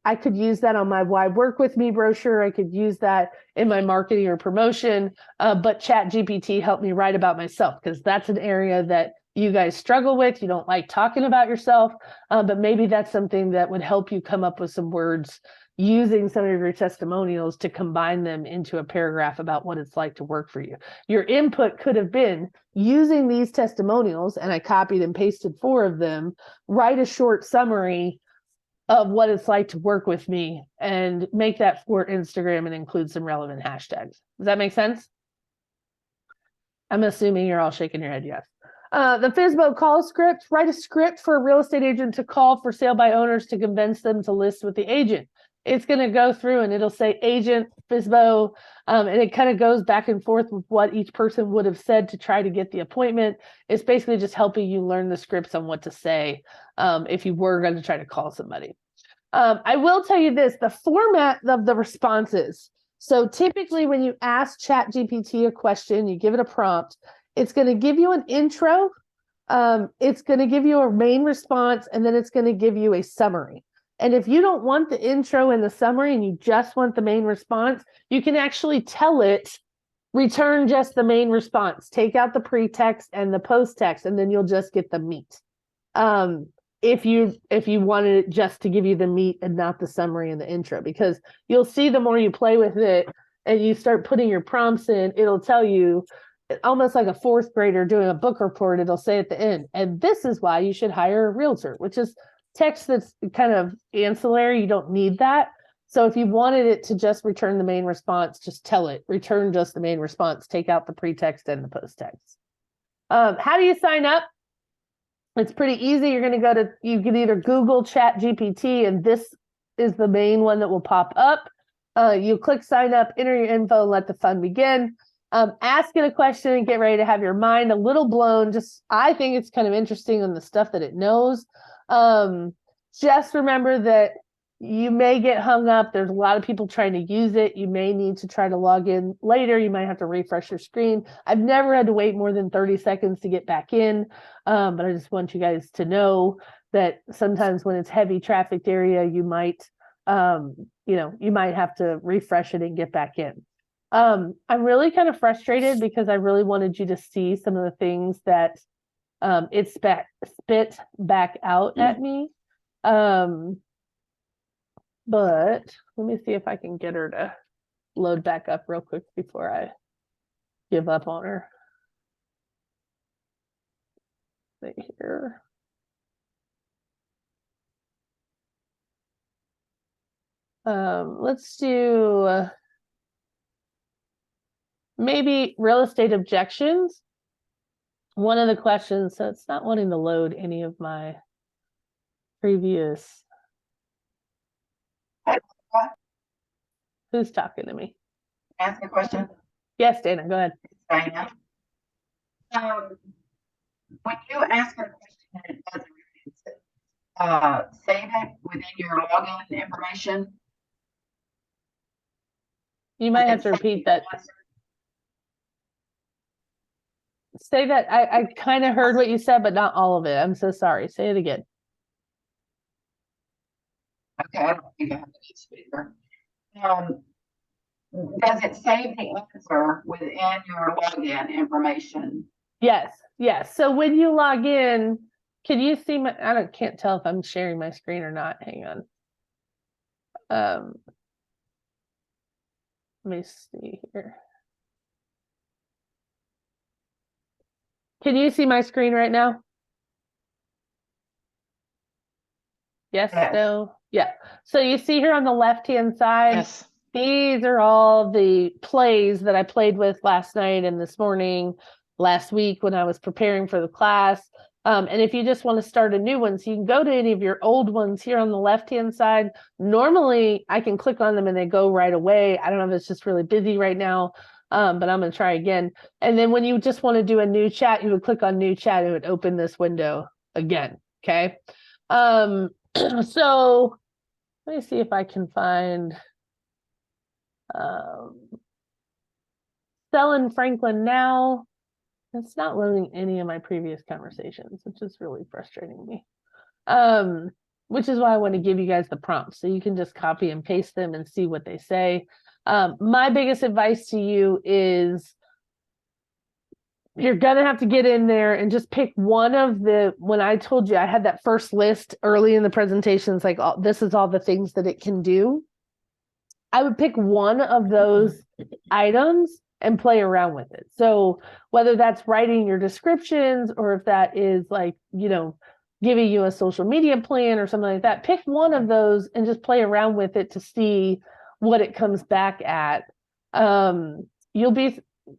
I could use that on my Why Work With Me brochure. I could use that in my marketing or promotion, but ChatGPT helped me write about myself, because that's an area that you guys struggle with. You don't like talking about yourself, but maybe that's something that would help you come up with some words using some of your testimonials to combine them into a paragraph about what it's like to work for you. Your input could have been using these testimonials, and I copied and pasted 4 of them, write a short summary of what it's like to work with me and make that for Instagram and include some relevant hashtags. Does that make sense? I'm assuming you're all shaking your head yes. The FSBO call script, write a script for a real estate agent to call for sale by owners to convince them to list with the agent. It's going to go through and it'll say agent, FSBO, and it kind of goes back and forth with what each person would have said to try to get the appointment. It's basically just helping you learn the scripts on what to say if you were going to try to call somebody. I will tell you this, the format of the responses. So typically when you ask ChatGPT a question, you give it a prompt, it's going to give you an intro, it's going to give you a main response, and then it's going to give you a summary. And if you don't want the intro and the summary and you just want the main response, you can actually tell it, return just the main response, take out the pretext and the post text, and then you'll just get the meat. If you wanted it just to give you the meat and not the summary and the intro, because you'll see the more you play with it and you start putting your prompts in, it'll tell you, almost like a 4th grader doing a book report, it'll say at the end, and this is why you should hire a realtor, which is text that's kind of ancillary. You don't need that. So if you wanted it to just return the main response, just tell it, return just the main response, take out the pretext and the post text. How do you sign up? It's pretty easy. You're going to you can either Google ChatGPT, and this is the main one that will pop up. You click sign up, enter your info, and let the fun begin. Ask it a question and get ready to have your mind a little blown. I think it's kind of interesting on the stuff that it knows. Just remember that you may get hung up. There's a lot of people trying to use it. You may need to try to log in later. You might have to refresh your screen. I've never had to wait more than 30 seconds to get back in. But I just want you guys to know that sometimes when it's heavy trafficked area, you might have to refresh it and get back in. I'm really kind of frustrated because I really wanted you to see some of the things that it spit back out at me. But let me see if I can get her to load back up real quick before I give up on her. Right here. Let's do maybe real estate objections. One of the questions, so it's not wanting to load any of my previous. Who's talking to me? Ask a question. Yes, Dana, go ahead. Dana. When you ask a question and it doesn't save it within your login information. You might have to repeat that. Say that. I kind of heard what you said, but not all of it. I'm so sorry. Say it again. Okay, I don't think I have to use speaker. Does it save the answer within your login information? Yes. So when you log in, can you see my? Can't tell if I'm sharing my screen or not. Hang on. Let me see here. Can you see my screen right now? Yes, Yes. no, yeah. So you see here on the left-hand side, Yes. these are all the plays that I played with last night and this morning, last week when I was preparing for the class. And if you just want to start a new one, so you can go to any of your old ones here on the left-hand side. Normally, I can click on them and they go right away. I don't know if it's just really busy right now, but I'm going to try again. And then when you just want to do a new chat, you would click on new chat and it would open this window again. Okay. So let me see if I can find Selling Franklin now. It's not loading any of my previous conversations, which is really frustrating me. Which is why I want to give you guys the prompts so you can just copy and paste them and see what they say. My biggest advice to you is you're gonna have to get in there and just pick one of the, when I told you I had that first list early in the presentation, it's like, oh, this is all the things that it can do. I would pick one of those items and play around with it. So whether that's writing your descriptions or if that is like, you know, giving you a social media plan or something like that, pick one of those and just play around with it to see what it comes back at. You'll be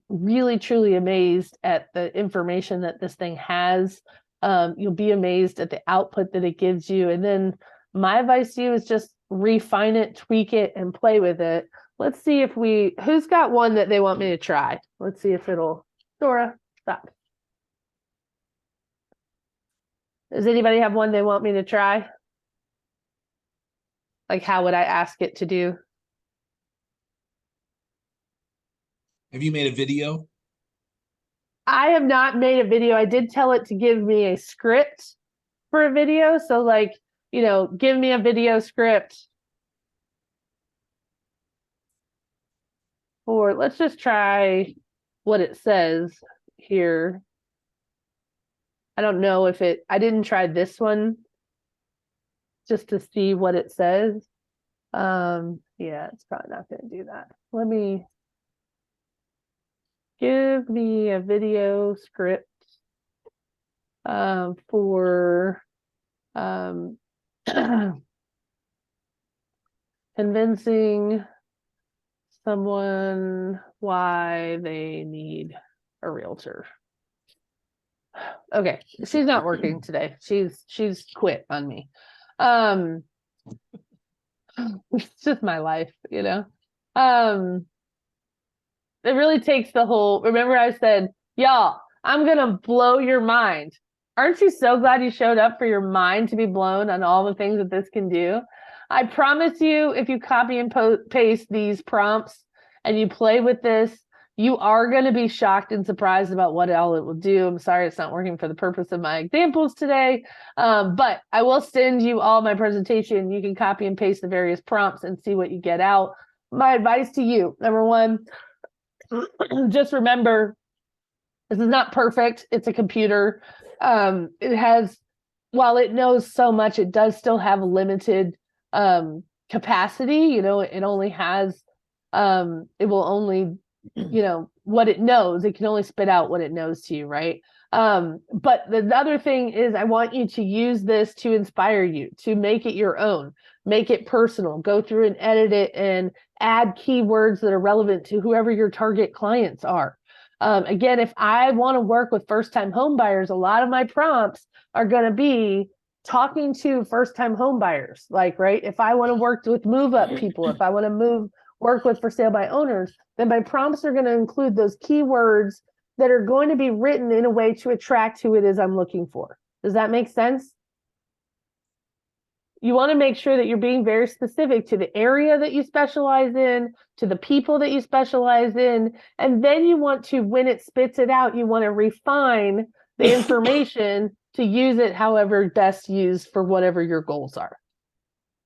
really truly amazed at the information that this thing has. You'll be amazed at the output that it gives you. And then my advice to you is just refine it, tweak it, and play with it. Let's see if who's got one that they want me to try? Let's see if it'll, Dora, stop. Does anybody have one they want me to try? Like, how would I ask it to do? Have you made a video? I have not made a video. I did tell it to give me a script for a video. So like, you know, give me a video script. Or let's just try what it says here. I don't know if I didn't try this one just to see what it says. Yeah, it's probably not going to do that. Let me give me a video script for convincing someone why they need a realtor. Okay, she's not working today. She's quit on me. It's just my life, you know. It really takes the whole, remember I said, y'all, I'm gonna blow your mind. Aren't you so glad you showed up for your mind to be blown on all the things that this can do? I promise you, if you copy and paste these prompts and you play with this, you are going to be shocked and surprised about what all it will do. I'm sorry it's not working for the purpose of my examples today, but I will send you all my presentation. You can copy and paste the various prompts and see what you get out. My advice to you, number one, just remember, this is not perfect. It's a computer. It has, while it knows so much, it does still have limited capacity. You know, it only has, it will only, you know, what it knows. It can only spit out what it knows to you, right? But the other thing is I want you to use this to inspire you, to make it your own, make it personal, go through and edit it and add keywords that are relevant to whoever your target clients are. Again, if I want to work with first-time home buyers, a lot of my prompts are going to be talking to first-time home buyers. Like, right, if I want to work with move-up people, if I want to work with for sale by owners, then my prompts are going to include those keywords that are going to be written in a way to attract who it is I'm looking for. Does that make sense? You want to make sure that you're being very specific to the area that you specialize in, to the people that you specialize in, and then you want to, when it spits it out, you want to refine the information to use it however best used for whatever your goals are.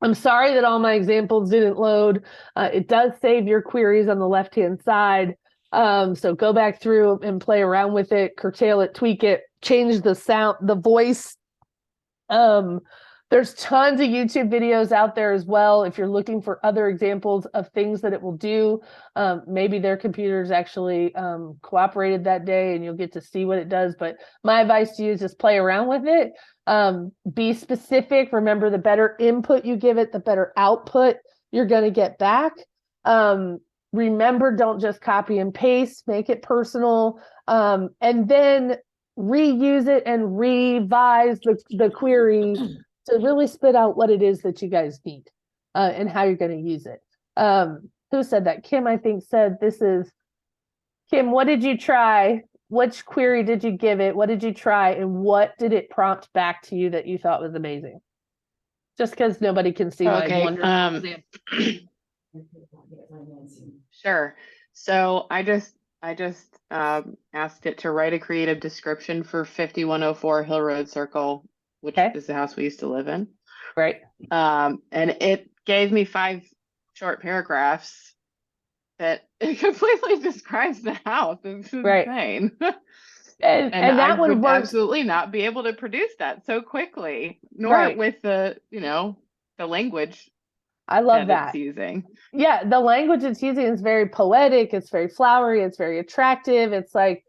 I'm sorry that all my examples didn't load. It does save your queries on the left-hand side. So go back through and play around with it, curtail it, tweak it, change the sound, the voice. There's tons of YouTube videos out there as well. If you're looking for other examples of things that it will do, maybe their computers actually cooperated that day and you'll get to see what it does. But my advice to you is just play around with it. Be specific. Remember, the better input you give it, the better output you're going to get back. Remember, don't just copy and paste, make it personal. And then reuse it and revise the query to really spit out what it is that you guys need and how you're going to use it. Who said that? Kim, I think, said this is Kim. What did you try? Which query did you give it? What did you try? And what did it prompt back to you that you thought was amazing? Just because nobody can see my wonderful example. Sure. So I just asked it to write a creative description for 5104 Hill Road Circle, which is the house we used to live in. Right. And it gave me 5 short paragraphs that it completely describes the house. It's insane. And that would work. Absolutely not be able to produce that so quickly, nor with the language. I love that it's using. Yeah, the language it's using is very poetic. It's very flowery. It's very attractive. It's like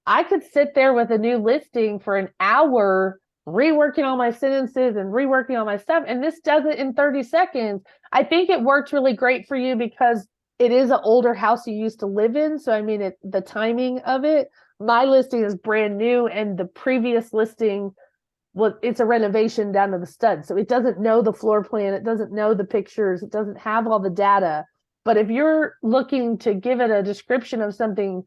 I could sit there with a new listing for an hour reworking all my sentences and reworking all my stuff. And this does it in 30 seconds. I think it worked really great for you because it is an older house you used to live in. So, I mean, the timing of it, my listing is brand new and the previous listing, well, it's a renovation down to the stud. So it doesn't know the floor plan. It doesn't know the pictures. It doesn't have all the data. But if you're looking to give it a description of something,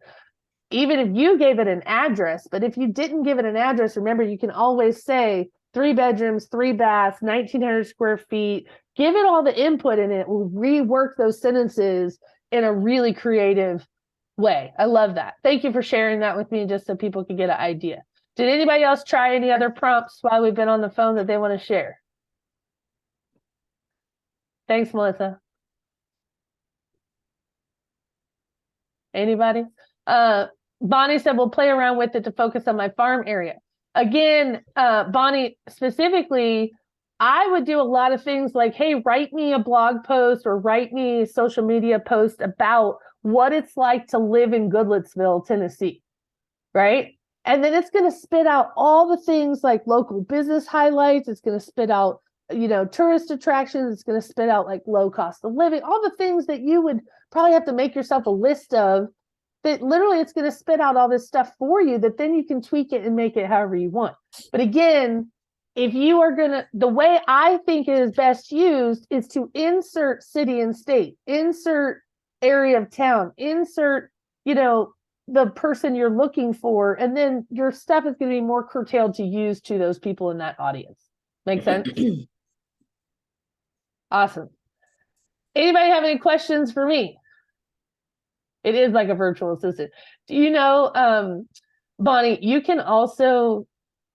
even if you gave it an address, but if you didn't give it an address, remember, you can always say 3 bedrooms, 3 baths, 1,900 square feet, give it all the input and it will rework those sentences in a really creative way. I love that. Thank you for sharing that with me just so people can get an idea. Did anybody else try any other prompts while we've been on the phone that they want to share? Thanks, Melissa. Anybody? Bonnie said, we'll play around with it to focus on my farm area. Again, Bonnie, specifically, I would do a lot of things like, hey, write me a blog post or write me a social media post about what it's like to live in Goodlettsville, Tennessee, right? And then it's going to spit out all the things like local business highlights. It's going to spit out, tourist attractions. It's going to spit out like low cost of living, all the things that you would probably have to make yourself a list of, that literally it's going to spit out all this stuff for you that then you can tweak it and make it however you want. But again, if you are the way I think it is best used is to insert city and state, insert area of town, insert, the person you're looking for, and then your stuff is going to be more curtailed to use to those people in that audience. Make sense? Awesome. Anybody have any questions for me? It is like a virtual assistant. Do you know, Bonnie, you can also,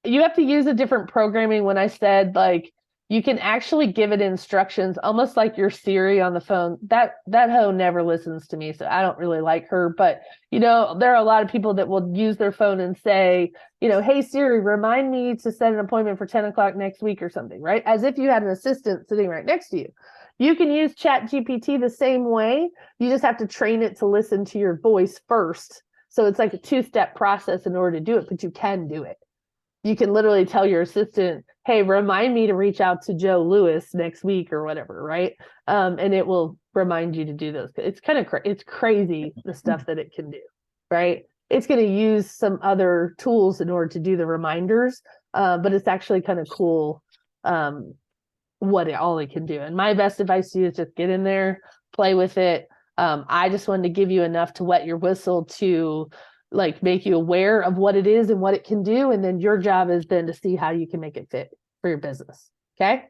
you have to use a different programming. When I said like, you can actually give it instructions, almost like your Siri on the phone. That hoe never listens to me, so I don't really like her. But, there are a lot of people that will use their phone and say, hey, Siri, remind me to set an appointment for 10 o'clock next week or something, right? As if you had an assistant sitting right next to you. You can use ChatGPT the same way. You just have to train it to listen to your voice first. So it's like a 2-step process in order to do it, but you can do it. You can literally tell your assistant, hey, remind me to reach out to Joe Lewis next week or whatever, right? And it will remind you to do those. It's kind of it's crazy the stuff that it can do, right? It's going to use some other tools in order to do the reminders, but it's actually kind of cool all it can do. And my best advice to you is just get in there, play with it. I just wanted to give you enough to wet your whistle to like make you aware of what it is and what it can do. And then your job is then to see how you can make it fit for your business. Okay.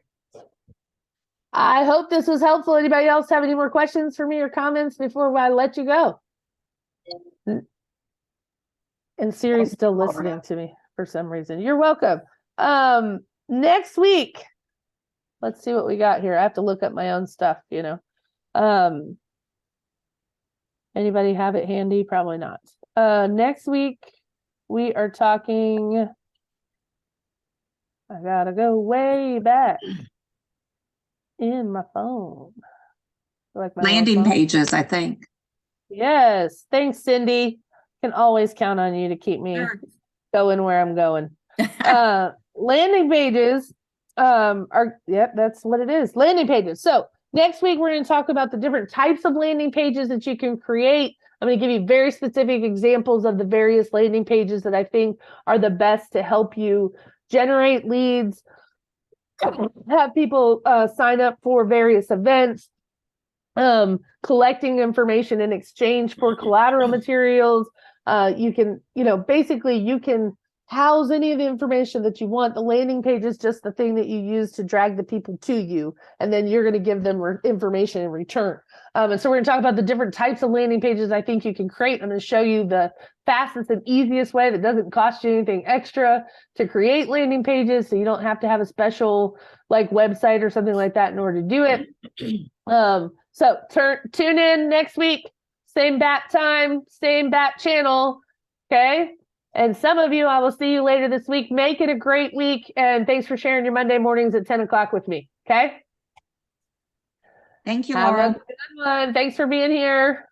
I hope this was helpful. Anybody else have any more questions for me or comments before I let you go? And Siri's still listening to me for some reason. You're welcome. Next week, let's see what we got here. I have to look up my own stuff, Anybody have it handy? Probably not. Next week, we are talking I gotta go way back in my phone. Like my Landing phone. pages, I think. Yes. Thanks, Cindy. Can always count on you to keep me going where I'm going. Landing pages that's what it is. Landing pages. So next week we're going to talk about the different types of landing pages that you can create. I'm going to give you very specific examples of the various landing pages that I think are the best to help you generate leads, have people sign up for various events, collecting information in exchange for collateral materials. You can, basically you can house any of the information that you want. The landing page is just the thing that you use to drag the people to you, and then you're going to give them information in return. And so we're going to talk about the different types of landing pages I think you can create. I'm going to show you the fastest and easiest way that doesn't cost you anything extra to create landing pages, so you don't have to have a special like website or something like that in order to do it. So tune in next week, same bat time, same bat channel. Okay. And some of you, I will see you later this week. Make it a great week. And thanks for sharing your Monday mornings at 10 o'clock with me. Okay. Thank you, Have Laura. a good one. Thanks for being here.